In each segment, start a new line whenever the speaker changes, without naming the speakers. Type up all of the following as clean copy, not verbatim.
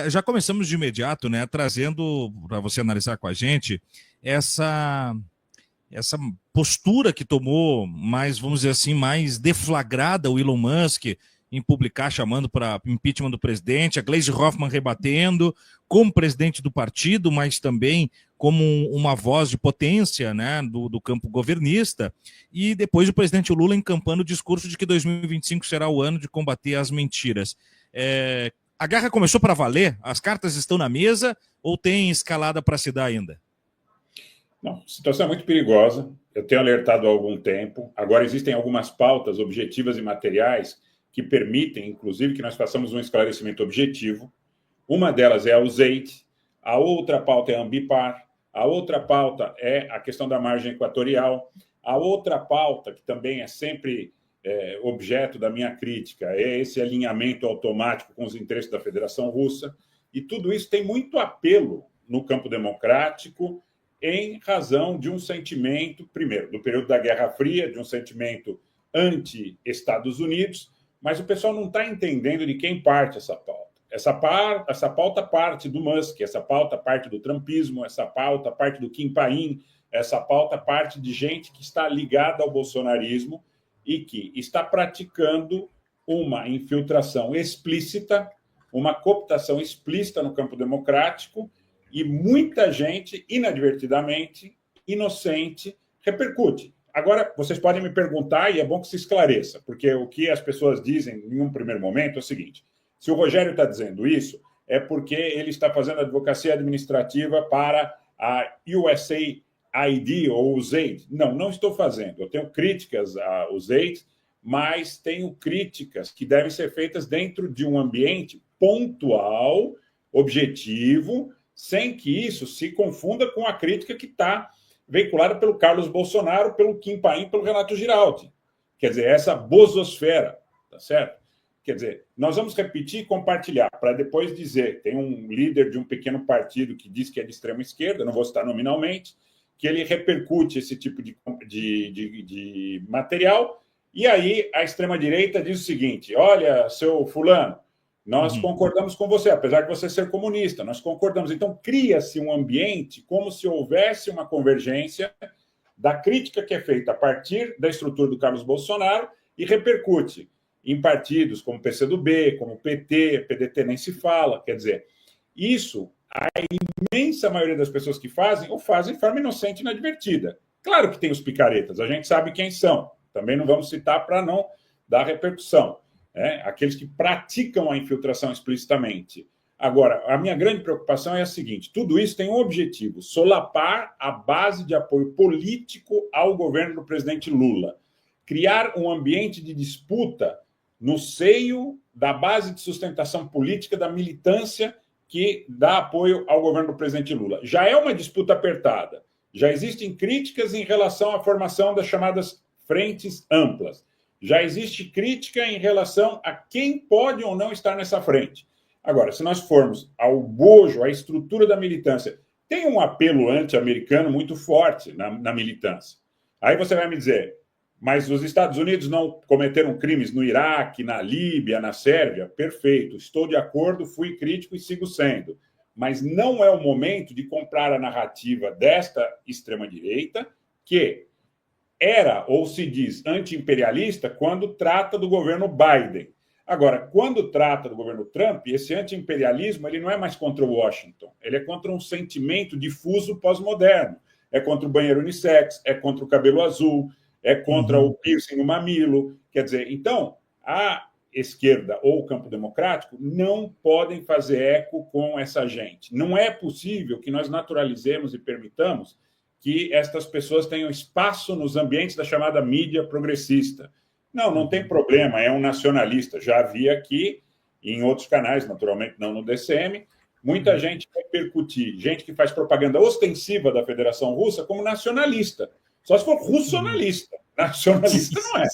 já começamos de imediato, né, trazendo para você analisar com a gente essa postura que tomou mais, vamos dizer assim, mais deflagrada o Elon Musk em publicar chamando para impeachment do presidente, a Gleisi Hoffmann rebatendo como presidente do partido, mas também como uma voz de potência, né, do campo governista, e depois o presidente Lula encampando o discurso de que 2025 será o ano de combater as mentiras. A guerra começou para valer? As cartas estão na mesa ou tem escalada para se dar ainda?
Não, a situação é muito perigosa. Eu tenho alertado há algum tempo. Agora existem algumas pautas objetivas e materiais que permitem, inclusive, que nós façamos um esclarecimento objetivo. Uma delas é a USAID, a outra pauta é a Ambipar, a outra pauta é a questão da margem equatorial, a outra pauta, que também é sempre objeto da minha crítica, é esse alinhamento automático com os interesses da Federação Russa, e tudo isso tem muito apelo no campo democrático, em razão de um sentimento, primeiro, do período da Guerra Fria, de um sentimento anti-Estados Unidos, mas o pessoal não está entendendo de quem parte essa pauta. Essa pauta parte do Musk, essa pauta parte do trumpismo, essa pauta parte do Kim Paim, essa pauta parte de gente que está ligada ao bolsonarismo e que está praticando uma infiltração explícita, uma cooptação explícita no campo democrático, e muita gente, inadvertidamente, inocente, repercute. Agora, vocês podem me perguntar, e é bom que se esclareça, porque o que as pessoas dizem em um primeiro momento é o seguinte: se o Rogério está dizendo isso, é porque ele está fazendo advocacia administrativa para a USAID ou USAID. Não, não estou fazendo. Eu tenho críticas à USAID, mas tenho críticas que devem ser feitas dentro de um ambiente pontual, objetivo, sem que isso se confunda com a crítica que está veiculada pelo Carlos Bolsonaro, pelo Kim Paim, pelo Renato Giraldi. Quer dizer, essa bozosfera, tá certo? Quer dizer, nós vamos repetir e compartilhar, para depois dizer, tem um líder de um pequeno partido que diz que é de extrema esquerda, não vou citar nominalmente, que ele repercute esse tipo de material, e aí a extrema-direita diz o seguinte: olha, seu fulano, nós concordamos com você, apesar de você ser comunista, nós concordamos. Então, cria-se um ambiente como se houvesse uma convergência da crítica que é feita a partir da estrutura do Carlos Bolsonaro e repercute em partidos como o PCdoB, como o PT, PDT nem se fala. Quer dizer, isso, a imensa maioria das pessoas que fazem, ou fazem de forma inocente e inadvertida. Claro que tem os picaretas, a gente sabe quem são. Também não vamos citar para não dar repercussão. Aqueles que praticam a infiltração explicitamente. Agora, a minha grande preocupação é a seguinte: tudo isso tem um objetivo: solapar a base de apoio político ao governo do presidente Lula, criar um ambiente de disputa no seio da base de sustentação política da militância que dá apoio ao governo do presidente Lula. Já é uma disputa apertada, já existem críticas em relação à formação das chamadas frentes amplas. Já existe crítica em relação a quem pode ou não estar nessa frente. Agora, se nós formos ao bojo, à estrutura da militância, tem um apelo anti-americano muito forte na militância. Aí você vai me dizer, mas os Estados Unidos não cometeram crimes no Iraque, na Líbia, na Sérvia? Perfeito, estou de acordo, fui crítico e sigo sendo. Mas não é o momento de comprar a narrativa desta extrema-direita, que era, ou se diz, anti-imperialista quando trata do governo Biden. Agora, quando trata do governo Trump, esse anti-imperialismo ele não é mais contra o Washington, ele é contra um sentimento difuso pós-moderno. É contra o banheiro unissex, é contra o cabelo azul, é contra o piercing no mamilo. Quer dizer, então, a esquerda ou o campo democrático não podem fazer eco com essa gente. Não é possível que nós naturalizemos e permitamos que estas pessoas tenham espaço nos ambientes da chamada mídia progressista. Não tem problema, é um nacionalista. Já havia aqui, em outros canais, naturalmente não no DCM, muita gente repercutir, gente que faz propaganda ostensiva da Federação Russa como nacionalista. Só se for russionalista. Nacionalista não é.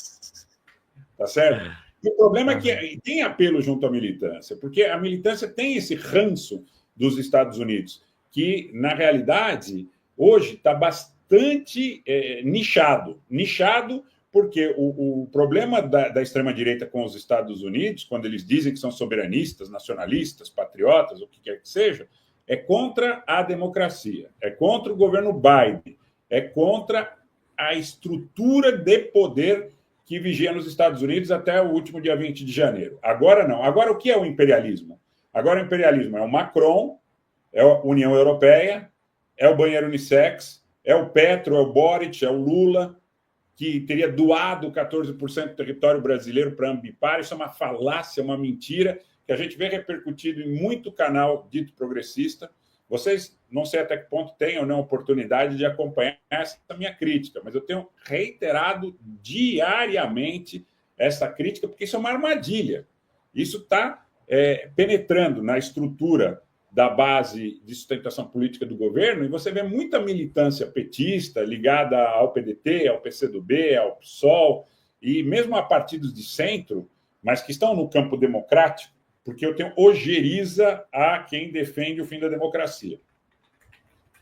Tá certo? E o problema é que tem apelo junto à militância, porque a militância tem esse ranço dos Estados Unidos, que, na realidade, hoje está bastante nichado. Nichado porque o problema da extrema-direita com os Estados Unidos, quando eles dizem que são soberanistas, nacionalistas, patriotas, o que quer que seja, é contra a democracia, é contra o governo Biden, é contra a estrutura de poder que vigia nos Estados Unidos até o último dia 20 de janeiro. Agora não. Agora, o que é o imperialismo? Agora, o imperialismo é o Macron, é a União Europeia, é o banheiro unissex, é o Petro, é o Boric, é o Lula, que teria doado 14% do território brasileiro para a Ambipar. Isso é uma falácia, uma mentira, que a gente vê repercutido em muito canal dito progressista. Vocês, não sei até que ponto têm ou não oportunidade de acompanhar essa minha crítica, mas eu tenho reiterado diariamente essa crítica, porque isso é uma armadilha. Isso está penetrando na estrutura da base de sustentação política do governo, e você vê muita militância petista ligada ao PDT, ao PCdoB, ao PSOL, e mesmo a partidos de centro, mas que estão no campo democrático, porque eu tenho ojeriza a quem defende o fim da democracia.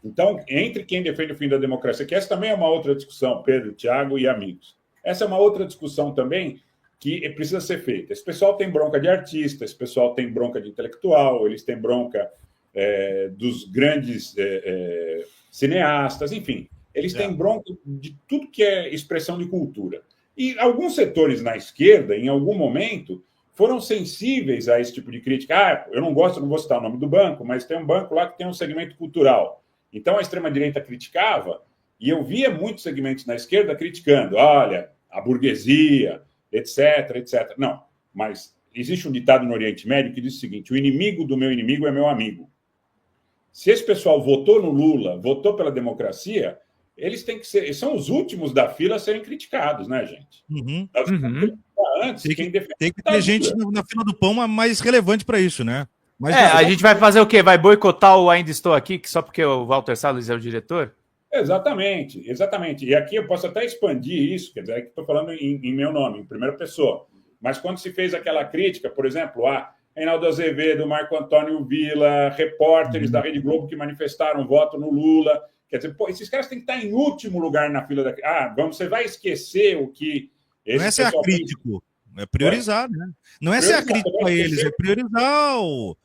Então, entre quem defende o fim da democracia, que essa também é uma outra discussão, Pedro, Thiago e amigos. Essa é uma outra discussão também que precisa ser feita. Esse pessoal tem bronca de artista, esse pessoal tem bronca de intelectual, eles têm bronca dos grandes cineastas, enfim. Eles têm bronca de tudo que é expressão de cultura. E alguns setores na esquerda, em algum momento, foram sensíveis a esse tipo de crítica. Eu não gosto, não vou citar o nome do banco, mas tem um banco lá que tem um segmento cultural. Então, a extrema-direita criticava, e eu via muitos segmentos na esquerda criticando, olha, a burguesia, etc, etc. Não, mas existe um ditado no Oriente Médio que diz o seguinte: o inimigo do meu inimigo é meu amigo. Se esse pessoal votou no Lula, votou pela democracia, eles têm que ser, são os últimos da fila a serem criticados, né, gente? Antes,
tem que ter gente na fila do pão mais relevante para isso, né?
Mas a gente vai fazer o quê? Vai boicotar o Ainda Estou Aqui, só porque o Walter Salles é o diretor?
Exatamente, exatamente. E aqui eu posso até expandir isso, quer dizer, que estou falando em meu nome, em primeira pessoa. Mas quando se fez aquela crítica, por exemplo, a Reinaldo Azevedo, Marco Antônio Villa, repórteres da Rede Globo que manifestaram voto no Lula, quer dizer, esses caras têm que estar em último lugar na fila da... você vai esquecer o que...
Não é ser acrítico, é priorizar, né? Não é ser acrítico a eles, é priorizar o...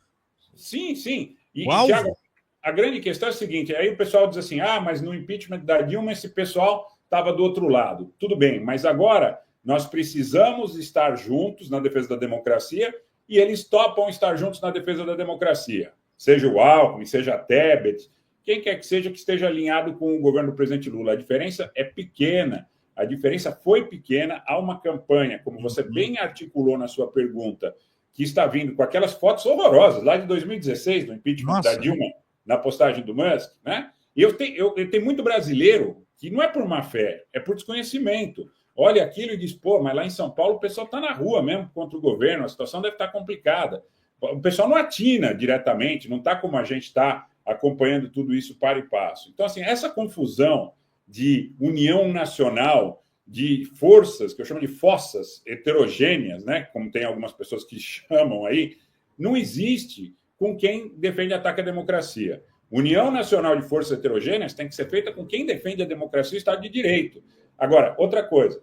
Sim, sim. E, Thiago, a grande questão é a seguinte, aí o pessoal diz assim, mas no impeachment da Dilma esse pessoal estava do outro lado. Tudo bem, mas agora nós precisamos estar juntos na defesa da democracia e eles topam estar juntos na defesa da democracia. Seja o Alckmin, seja a Tebet, quem quer que seja que esteja alinhado com o governo do presidente Lula. A diferença é pequena. A diferença foi pequena. Há uma campanha, como você bem articulou na sua pergunta, que está vindo com aquelas fotos horrorosas, lá de 2016, do impeachment da Dilma, na postagem do Musk, né? E eu tenho muito brasileiro que não é por má fé, é por desconhecimento. Olha aquilo e diz, mas lá em São Paulo o pessoal está na rua mesmo contra o governo, a situação deve estar complicada. O pessoal não atina diretamente, não está como a gente está acompanhando tudo isso para e passo. Então, assim, essa confusão de união nacional, de forças, que eu chamo de fossas heterogêneas, né, como tem algumas pessoas que chamam aí, não existe com quem defende ataque à democracia. União nacional de forças heterogêneas tem que ser feita com quem defende a democracia e o Estado de Direito. Agora, outra coisa,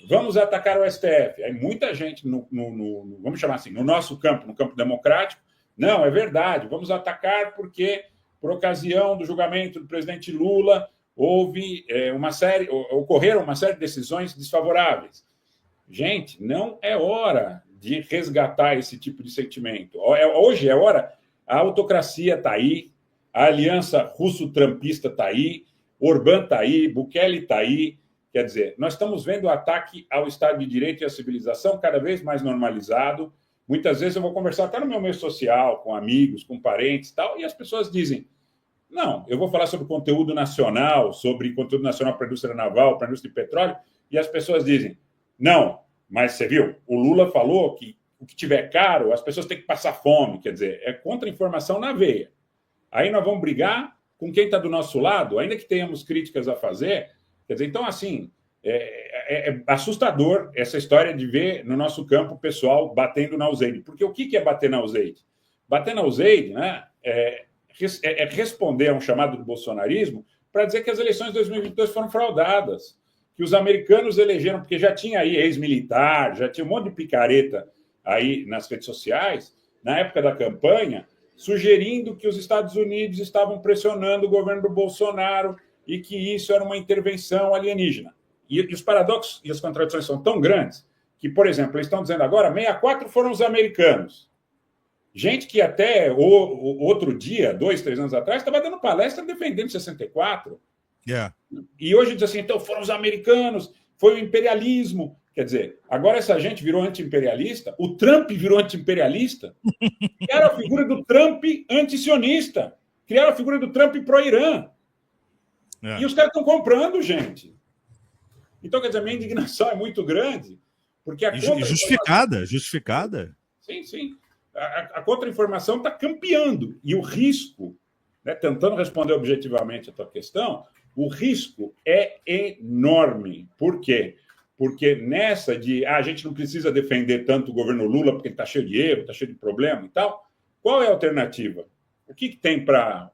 vamos atacar o STF. Aí muita gente, vamos chamar assim, no nosso campo, no campo democrático, não, é verdade, vamos atacar porque, por ocasião do julgamento do presidente Lula, ocorreram uma série de decisões desfavoráveis. Gente, não é hora de resgatar esse tipo de sentimento. Hoje é hora, a autocracia está aí, a aliança russo-trampista está aí, Orbán está aí, Bukele está aí. Quer dizer, nós estamos vendo o ataque ao Estado de Direito e à civilização cada vez mais normalizado. Muitas vezes eu vou conversar até no meu meio social, com amigos, com parentes e tal, e as pessoas dizem, não, eu vou falar sobre conteúdo nacional, sobre conteúdo nacional para a indústria naval, para a indústria de petróleo, e as pessoas dizem, não, mas você viu, o Lula falou que o que tiver caro, as pessoas têm que passar fome, quer dizer, é contra-informação na veia. Aí nós vamos brigar com quem está do nosso lado, ainda que tenhamos críticas a fazer. Quer dizer, então, assim, é assustador essa história de ver no nosso campo o pessoal batendo na Useide. Porque o que é bater na Useide? Bater na Useide, né, é responder a um chamado do bolsonarismo para dizer que as eleições de 2022 foram fraudadas. que os americanos elegeram, porque já tinha aí ex-militar, já tinha um monte de picareta aí nas redes sociais, na época da campanha, sugerindo que os Estados Unidos estavam pressionando o governo do Bolsonaro e que isso era uma intervenção alienígena. E os paradoxos e as contradições são tão grandes que, por exemplo, eles estão dizendo agora, 64 foram os americanos. Gente que até o outro dia, 2, 3 anos atrás, estava dando palestra defendendo 64.
Yeah.
E hoje diz assim, então foram os americanos, foi o imperialismo. Quer dizer, agora essa gente virou anti-imperialista, o Trump virou anti-imperialista, criaram a figura do Trump anti-sionista, criaram a figura do Trump pró-Irã. Yeah. E os caras estão comprando, gente. Então, quer dizer, a minha indignação é muito grande, porque a
justificada.
Sim, sim. A contra-informação está campeando. E o risco, né, tentando responder objetivamente a tua questão, o risco é enorme. Por quê? Porque nessa de a gente não precisa defender tanto o governo Lula porque ele está cheio de erro, está cheio de problema e tal, qual é a alternativa? O que tem para...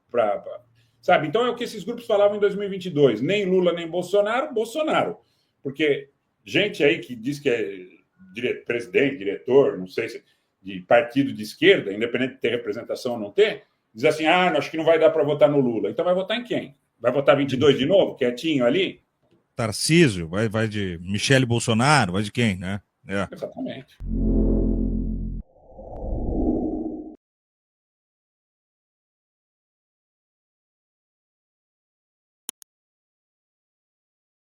Sabe? Então é o que esses grupos falavam em 2022. Nem Lula, nem Bolsonaro, Bolsonaro. Porque gente aí que diz que é presidente, diretor, não sei se... de partido de esquerda, independente de ter representação ou não ter, diz assim, acho que não vai dar para votar no Lula. Então vai votar em quem? Vai votar 22 de novo, quietinho ali?
Tarcísio, vai de Michele Bolsonaro, vai de quem, né?
Exatamente.